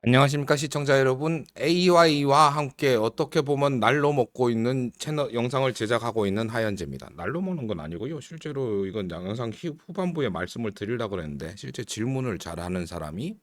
안녕하십니까 시청자 여러분. AI와 함께 어떻게 보면 날로 먹고 있는 채널 영상을 제작하고 있는 하현재입니다. 날로 먹는 건 아니고요. 실제로 이건 영상 후반부에 말씀을 드리려고 그랬는데 실제 질문을 잘하는 사람이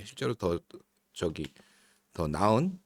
실제로 더 저기 더 나은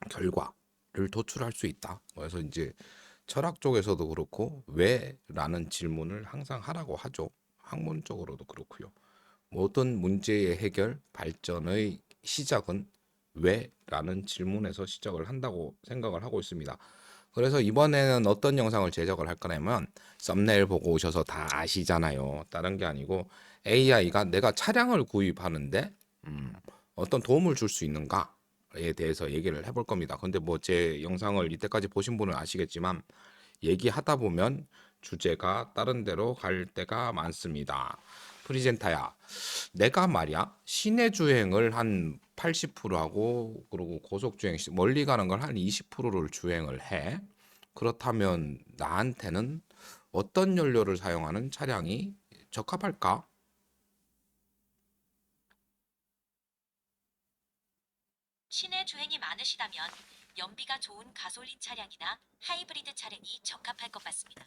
결과를 도출할 수 있다. 그래서 이제 철학 쪽에서도 그렇고 왜라는 질문을 항상 하라고 하죠. 학문적으로도 그렇고요. 모든 문제의 해결, 발전의 시작은 왜?라는 질문에서 시작을 한다고 생각을 하고 있습니다. 그래서 이번에는 어떤 영상을 제작을 할 거냐면 썸네일 보고 오셔서 다 아시잖아요. 다른 게 아니고 AI가 내가 차량을 구입하는데 어떤 도움을 줄 수 있는가에 대해서 얘기를 해볼 겁니다. 근데 뭐 제 영상을 이때까지 보신 분은 아시겠지만 얘기하다 보면 주제가 다른 데로 갈 때가 많습니다. 프리젠타야, 내가 말이야 시내 주행을 한 80% 하고 그리고 고속 주행 멀리 가는 걸 한 20%를 주행을 해. 그렇다면 나한테는 어떤 연료를 사용하는 차량이 적합할까? 시내 주행이 많으시다면 연비가 좋은 가솔린 차량이나 하이브리드 차량이 적합할 것 같습니다.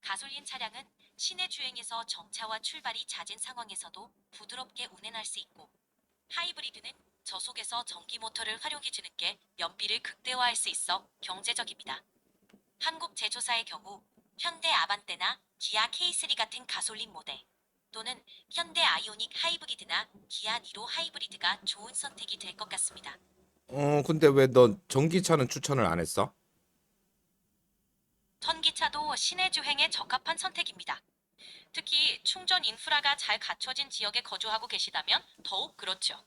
가솔린 차량은 시내 주행에서 정차와 출발이 잦은 상황에서도 부드럽게 운행할 수 있고, 하이브리드는 저속에서 전기 모터를 활용해주는 게 연비를 극대화할 수 있어 경제적입니다. 한국 제조사의 경우 현대 아반떼나 기아 K3 같은 가솔린 모델, 또는 현대 아이오닉 하이브리드나 기아 니로 하이브리드가 좋은 선택이 될 것 같습니다. 근데 왜 너 전기차는 추천을 안 했어? 전기차도 시내 주행에 적합한 선택입니다. 특히 충전 인프라가 잘 갖춰진 지역에 거주하고 계시다면 더욱 그렇죠.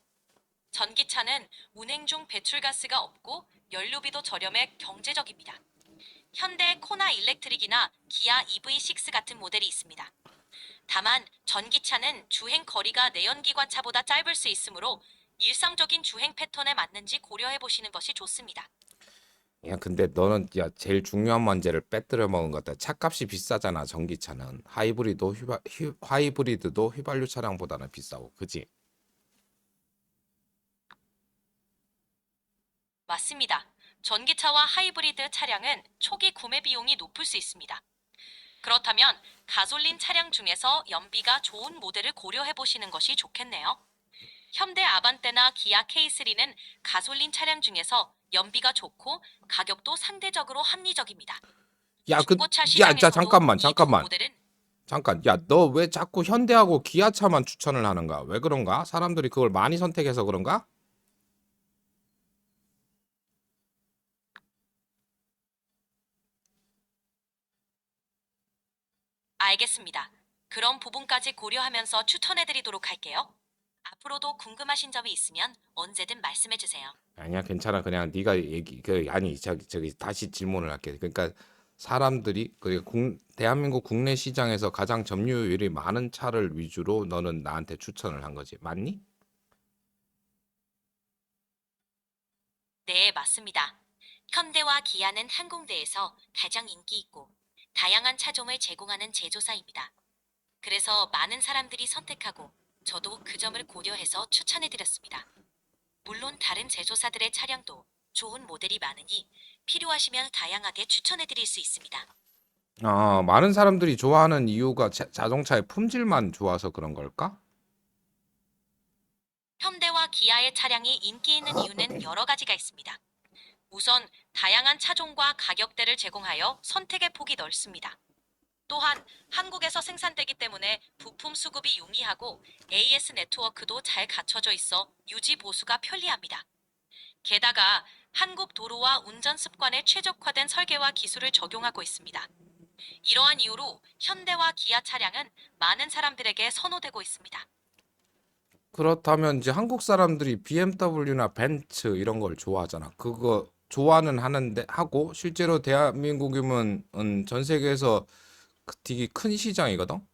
전기차는 운행 중 배출가스가 없고 연료비도 저렴해 경제적입니다. 현대 코나 일렉트릭이나 기아 EV6 같은 모델이 있습니다. 다만 전기차는 주행 거리가 내연기관차보다 짧을 수 있으므로 일상적인 주행 패턴에 맞는지 고려해 보시는 것이 좋습니다. 야, 근데 너는 야 제일 중요한 문제를 빼뜨려 먹은 것 같아. 차값이 비싸잖아, 전기차는. 하이브리드도 휘발유 차량보다는 비싸고, 그지? 맞습니다. 전기차와 하이브리드 차량은 초기 구매 비용이 높을 수 있습니다. 그렇다면 가솔린 차량 중에서 연비가 좋은 모델을 고려해 보시는 것이 좋겠네요. 현대 아반떼나 기아 K3는 가솔린 차량 중에서 연비가 좋고 가격도 상대적으로 합리적입니다. 야, 중고차 자, 시장에서도 이 두 잠깐만. 모델은 잠깐, 야, 너 왜 자꾸 현대하고 기아차만 추천을 하는가? 왜 그런가? 사람들이 그걸 많이 선택해서 그런가? 알겠습니다. 그런 부분까지 고려하면서 추천해 드리도록 할게요. 앞으로도 궁금하신 점이 있으면 언제든 말씀해 주세요. 아니야, 괜찮아. 그냥 네가 아니, 저기 다시 질문을 할게. 그러니까 사람들이 대한민국 국내 시장에서 가장 점유율이 많은 차를 위주로 너는 나한테 추천을 한 거지. 맞니? 네, 맞습니다. 현대와 기아는 항공대에서 가장 인기 있고 다양한 차종을 제공하는 제조사입니다. 그래서 많은 사람들이 선택하고 저도 그 점을 고려해서 추천해 드렸습니다. 물론 다른 제조사들의 차량도 좋은 모델이 많으니 필요하시면 다양하게 추천해 드릴 수 있습니다. 많은 사람들이 좋아하는 이유가 자동차의 품질만 좋아서 그런 걸까? 현대와 기아의 차량이 인기 있는 이유는 여러 가지가 있습니다. 우선 다양한 차종과 가격대를 제공하여 선택의 폭이 넓습니다. 또한 한국에서 생산되기 때문에 부품 수급이 용이하고 AS 네트워크도 잘 갖춰져 있어 유지 보수가 편리합니다. 게다가 한국 도로와 운전 습관에 최적화된 설계와 기술을 적용하고 있습니다. 이러한 이유로 현대와 기아 차량은 많은 사람들에게 선호되고 있습니다. 그렇다면 이제 한국 사람들이 BMW나 벤츠 이런 걸 좋아하잖아. 그거 좋아는 하는데 하고 실제로 대한민국이면 전 세계에서 되게 큰 시장이거든.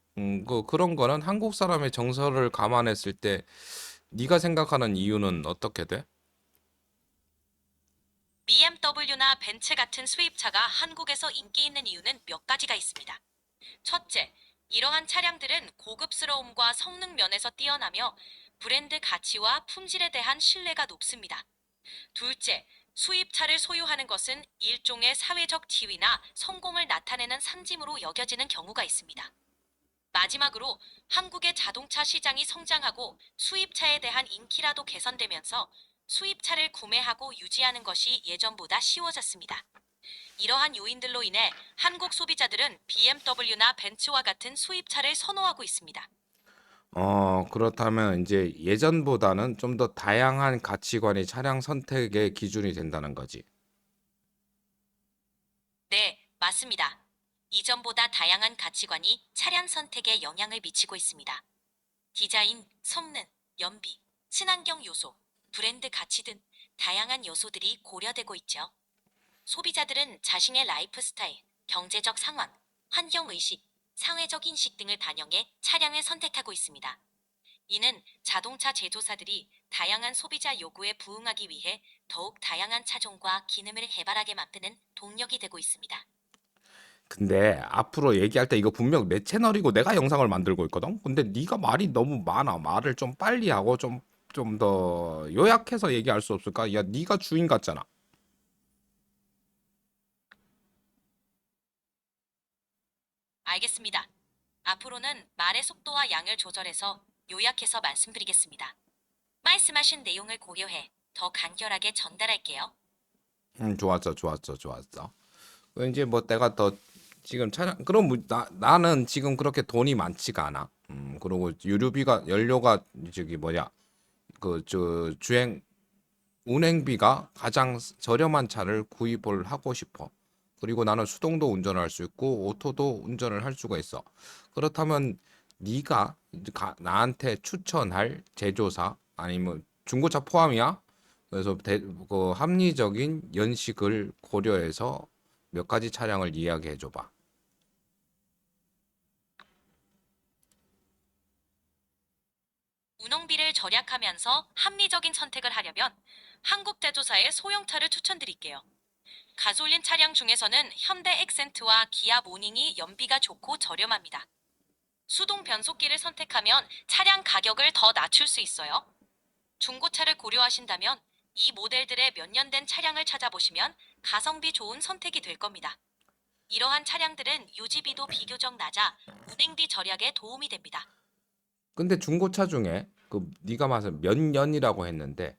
그런 거는 한국 사람의 정서를 감안했을 때 네가 생각하는 이유는 어떻게 돼? BMW나 벤츠 같은 수입차가 한국에서 인기 있는 이유는 몇 가지가 있습니다. 첫째, 이러한 차량들은 고급스러움과 성능 면에서 뛰어나며 브랜드 가치와 품질에 대한 신뢰가 높습니다. 둘째, 수입차를 소유하는 것은 일종의 사회적 지위나 성공을 나타내는 상징으로 여겨지는 경우가 있습니다. 마지막으로 한국의 자동차 시장이 성장하고 수입차에 대한 인기라도 개선되면서 수입차를 구매하고 유지하는 것이 예전보다 쉬워졌습니다. 이러한 요인들로 인해 한국 소비자들은 BMW나 벤츠와 같은 수입차를 선호하고 있습니다. 그렇다면 이제 예전보다는 좀 더 다양한 가치관이 차량 선택의 기준이 된다는 거지. 네, 맞습니다. 이전보다 다양한 가치관이 차량 선택에 영향을 미치고 있습니다. 디자인, 성능, 연비, 친환경 요소, 브랜드 가치 등 다양한 요소들이 고려되고 있죠. 소비자들은 자신의 라이프 스타일, 경제적 상황, 환경 의식, 사회적 인식 등을 반영해 차량을 선택하고 있습니다. 이는 자동차 제조사들이 다양한 소비자 요구에 부응하기 위해 더욱 다양한 차종과 기능을 개발하게 만드는 동력이 되고 있습니다. 근데 앞으로 얘기할 때 이거 분명 내 채널이고 내가 영상을 만들고 있거든. 근데 네가 말이 너무 많아. 말을 좀 빨리 하고 좀 더 요약해서 얘기할 수 없을까? 야, 네가 주인 같잖아. 알겠습니다. 앞으로는 말의 속도와 양을 조절해서 요약해서 말씀드리겠습니다. 말씀하신 내용을 고려해 더 간결하게 전달할게요. 좋았어, 좋았어, 좋았어. 이제 뭐 내가 더 지금 차량 그럼 나는 지금 그렇게 돈이 많지가 않아. 그리고 유류비가 연료가 저기 뭐냐 그 저 주행 운행비가 가장 저렴한 차를 구입을 하고 싶어. 그리고 나는 수동도 운전할 수 있고 오토도 운전을 할 수가 있어. 그렇다면 네가 이제 나한테 추천할 제조사 아니면 중고차 포함이야? 그래서 그 합리적인 연식을 고려해서 몇 가지 차량을 이야기해 줘봐. 운영비를 절약하면서 합리적인 선택을 하려면 한국 제조사의 소형차를 추천드릴게요. 가솔린 차량 중에서는 현대 액센트와 기아 모닝이 연비가 좋고 저렴합니다. 수동 변속기를 선택하면 차량 가격을 더 낮출 수 있어요. 중고차를 고려하신다면 이 모델들의 몇 년 된 차량을 찾아보시면 가성비 좋은 선택이 될 겁니다. 이러한 차량들은 유지비도 비교적 낮아 운행비 절약에 도움이 됩니다. 근데 중고차 중에 그 네가 말한 몇 년이라고 했는데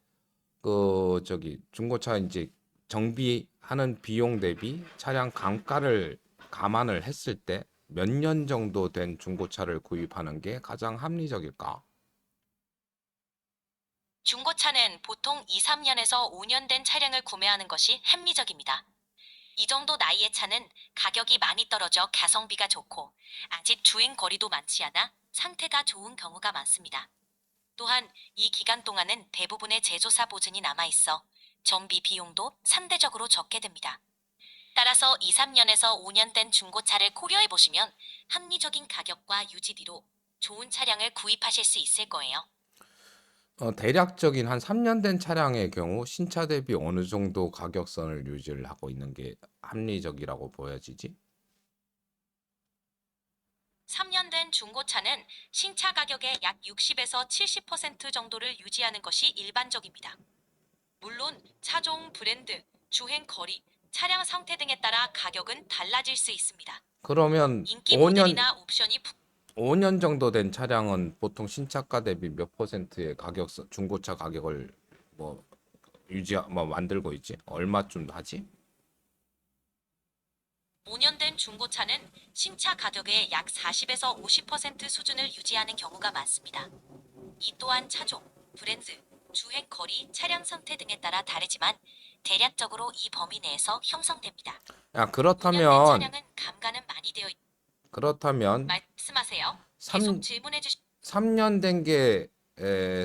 그 저기 중고차 이제 정비하는 비용 대비 차량 감가를 감안을 했을 때 몇 년 정도 된 중고차를 구입하는 게 가장 합리적일까? 중고차는 보통 2, 3년에서 5년 된 차량을 구매하는 것이 합리적입니다. 이 정도 나이의 차는 가격이 많이 떨어져 가성비가 좋고 아직 주행 거리도 많지 않아 상태가 좋은 경우가 많습니다. 또한 이 기간 동안은 대부분의 제조사 보증이 남아 있어 정비 비용도 상대적으로 적게 듭니다. 따라서 2, 3년에서 5년 된 중고차를 고려해 보시면 합리적인 가격과 유지비로 좋은 차량을 구입하실 수 있을 거예요. 대략적인 한 3년 된 차량의 경우 신차 대비 어느 정도 가격선을 유지를 하고 있는 게 합리적이라고 보여지지? 3년 된 중고차는 신차 가격의 약 60에서 70% 정도를 유지하는 것이 일반적입니다. 물론 차종, 브랜드, 주행 거리, 차량 상태 등에 따라 가격은 달라질 수 있습니다. 그러면 인기 5년 모델이나 옵션이 5년 정도 된 차량은 보통 신차가 대비 몇 퍼센트의 중고차 가격을 뭐 뭐 만들고 있지? 얼마쯤 하지? 5년 된 중고차는 신차 가격의 약 40에서 50% 수준을 유지하는 경우가 많습니다. 이 또한 차종, 브랜드, 주행 거리, 차량 상태 등에 따라 다르지만 대략적으로 이 범위 내에서 형성됩니다. 야, 5년 된 차량은 감가는 많이 되어 그렇다면 말씀하세요. 계속 3, 질문해 주시. 3년 된 게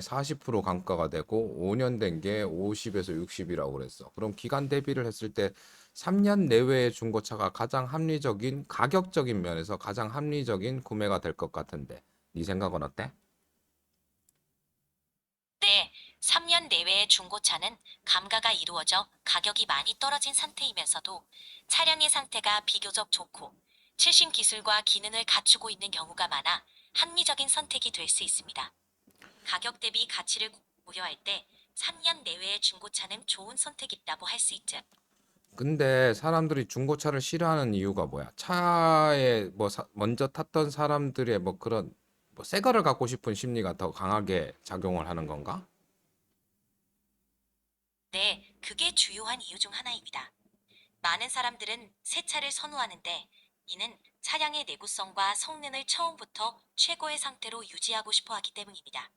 40% 감가가 되고 5년 된 게 50에서 60이라고 그랬어. 그럼 기간 대비를 했을 때 3년 내외의 중고차가 가장 합리적인 가격적인 면에서 가장 합리적인 구매가 될 것 같은데 네 생각은 어때? 네, 3년 내외의 중고차는 감가가 이루어져 가격이 많이 떨어진 상태이면서도 차량의 상태가 비교적 좋고 최신 기술과 기능을 갖추고 있는 경우가 많아 합리적인 선택이 될 수 있습니다. 가격 대비 가치를 고려할 때 3년 내외의 중고차는 좋은 선택이라고 할 수 있죠. 근데 사람들이 중고차를 싫어하는 이유가 뭐야? 차에 뭐 먼저 탔던 사람들의 뭐 그런 뭐 새 거를 갖고 싶은 심리가 더 강하게 작용을 하는 건가? 네, 그게 주요한 이유 중 하나입니다. 많은 사람들은 새 차를 선호하는데 이는 차량의 내구성과 성능을 처음부터 최고의 상태로 유지하고 싶어 하기 때문입니다.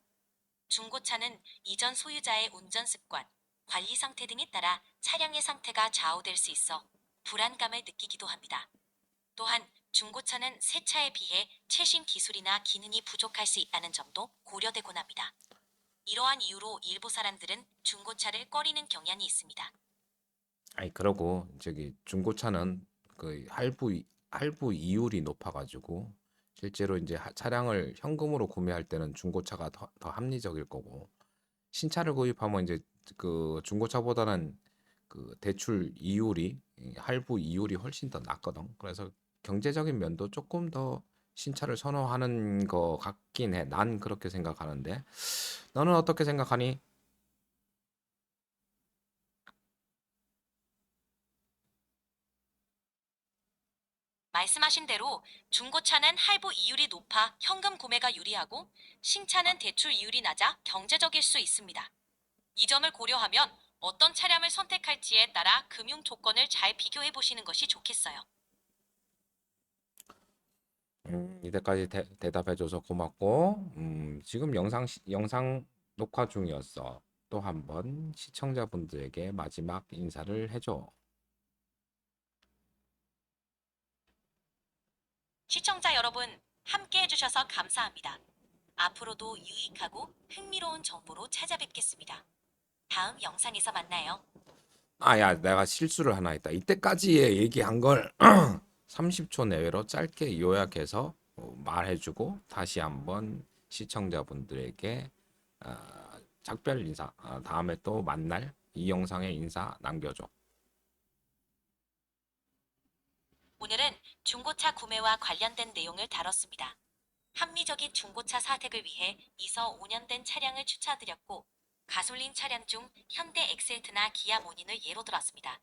중고차는 이전 소유자의 운전 습관, 관리 상태 등에 따라 차량의 상태가 좌우될 수 있어 불안감을 느끼기도 합니다. 또한 중고차는 새 차에 비해 최신 기술이나 기능이 부족할 수 있다는 점도 고려되곤 합니다. 이러한 이유로 일부 사람들은 중고차를 꺼리는 경향이 있습니다. 아니 그러고 저기 중고차는 그 할부 이율이 높아가지고 실제로 이제 차량을 현금으로 구매할 때는 중고차가 더 합리적일 거고 신차를 구입하면 이제 그 중고차보다는 그 대출 이율이 할부 이율이 훨씬 더 낮거든. 그래서 경제적인 면도 조금 더 신차를 선호하는 거 같긴 해. 난 그렇게 생각하는데 너는 어떻게 생각하니? 말씀하신 대로 중고차는 할부 이율이 높아 현금 구매가 유리하고 신차는 대출 이율이 낮아 경제적일 수 있습니다. 이 점을 고려하면 어떤 차량을 선택할지에 따라 금융 조건을 잘 비교해 보시는 것이 좋겠어요. 이때까지 대답해줘서 고맙고, 지금 영상 녹화 중이었어. 또 한번 시청자분들에게 마지막 인사를 해줘. 시청자 여러분, 함께 해주셔서 감사합니다. 앞으로도 유익하고 흥미로운 정보로 찾아뵙겠습니다. 다음 영상에서 만나요. 아, 야, 내가 실수를 하나 했다. 이때까지 얘기한 걸 30초 내외로 짧게 요약해서 말해주고 다시 한번 시청자분들에게 작별 인사, 다음에 또 만날 이 영상의 인사 남겨줘. 오늘은 중고차 구매와 관련된 내용을 다뤘습니다. 합리적인 중고차 사택을 위해 2서 5년 된 차량을 추천드렸고 가솔린 차량 중 현대 엑셀트나 기아 모닌을 예로 들었습니다.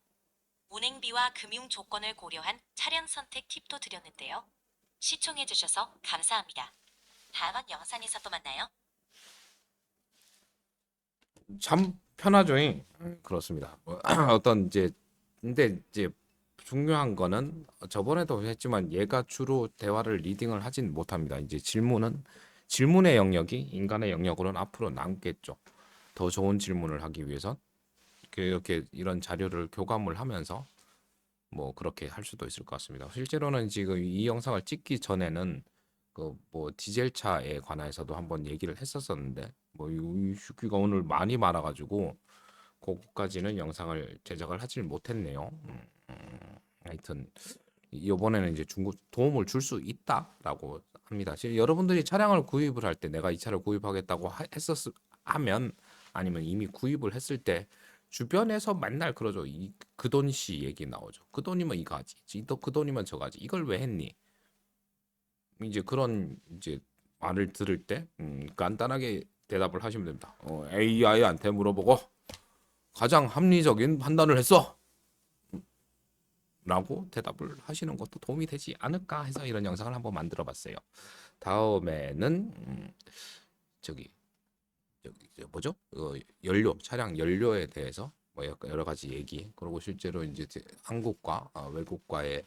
운행비와 금융 조건을 고려한 차량 선택 팁도 드렸는데요. 시청해주셔서 감사합니다. 다음 영상에서 또 만나요. 참 편하죠. 그렇습니다. 어떤 이제 근데 이제 중요한 거는 저번에도 했지만 얘가 주로 대화를 리딩을 하진 못합니다. 이제 질문의 영역이 인간의 영역으로는 앞으로 남겠죠. 더 좋은 질문을 하기 위해서 이렇게 이런 자료를 교감을 하면서 뭐 그렇게 할 수도 있을 것 같습니다. 실제로는 지금 이 영상을 찍기 전에는 그 뭐 디젤차에 관해서도 한번 얘기를 했었었는데 뭐 이 슈키가 오늘 많이 많아가지고 그거까지는 영상을 제작을 하질 못했네요. 하여튼 이번에는 이제 중고 도움을 줄 수 있다라고 합니다. 지금 여러분들이 차량을 구입을 할 때 내가 이 차를 구입하겠다고 하면 아니면 이미 구입을 했을 때 주변에서 맨날 그러죠. 그 돈씨 얘기 나오죠. 그 돈이면 이거 하지. 또 그 돈이면 저거 하지. 이걸 왜 했니? 이제 그런 이제 말을 들을 때 간단하게 대답을 하시면 됩니다. AI한테 물어보고 가장 합리적인 판단을 했어. 라고 대답을 하시는 것도 도움이 되지 않을까 해서 이런 영상을 한번 만들어 봤어요. 다음에는 저기 뭐죠? 차량 연료에 대해서 뭐 여러 가지 얘기 그리고 실제로 이제 한국과 외국과의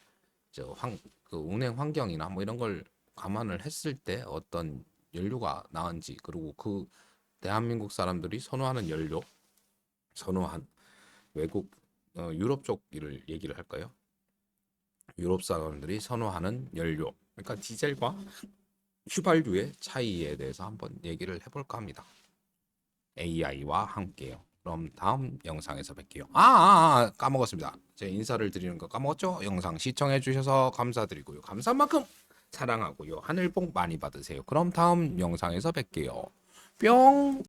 그 운행 환경이나 뭐 이런 걸 감안을 했을 때 어떤 연료가 나은지 그리고 그 대한민국 사람들이 선호하는 연료 선호한 외국 유럽 쪽 일을 얘기를 할까요? 유럽 사람들이 선호하는 연료 그러니까 디젤과 휘발유의 차이에 대해서 한번 얘기를 해볼까 합니다. AI와 함께요. 그럼 다음 영상에서 뵐게요. 까먹었습니다. 제 인사를 드리는 거 까먹었죠? 영상 시청해 주셔서 감사드리고요. 감사한 만큼 사랑하고요. 하늘 복 많이 받으세요. 그럼 다음 영상에서 뵐게요. 뿅!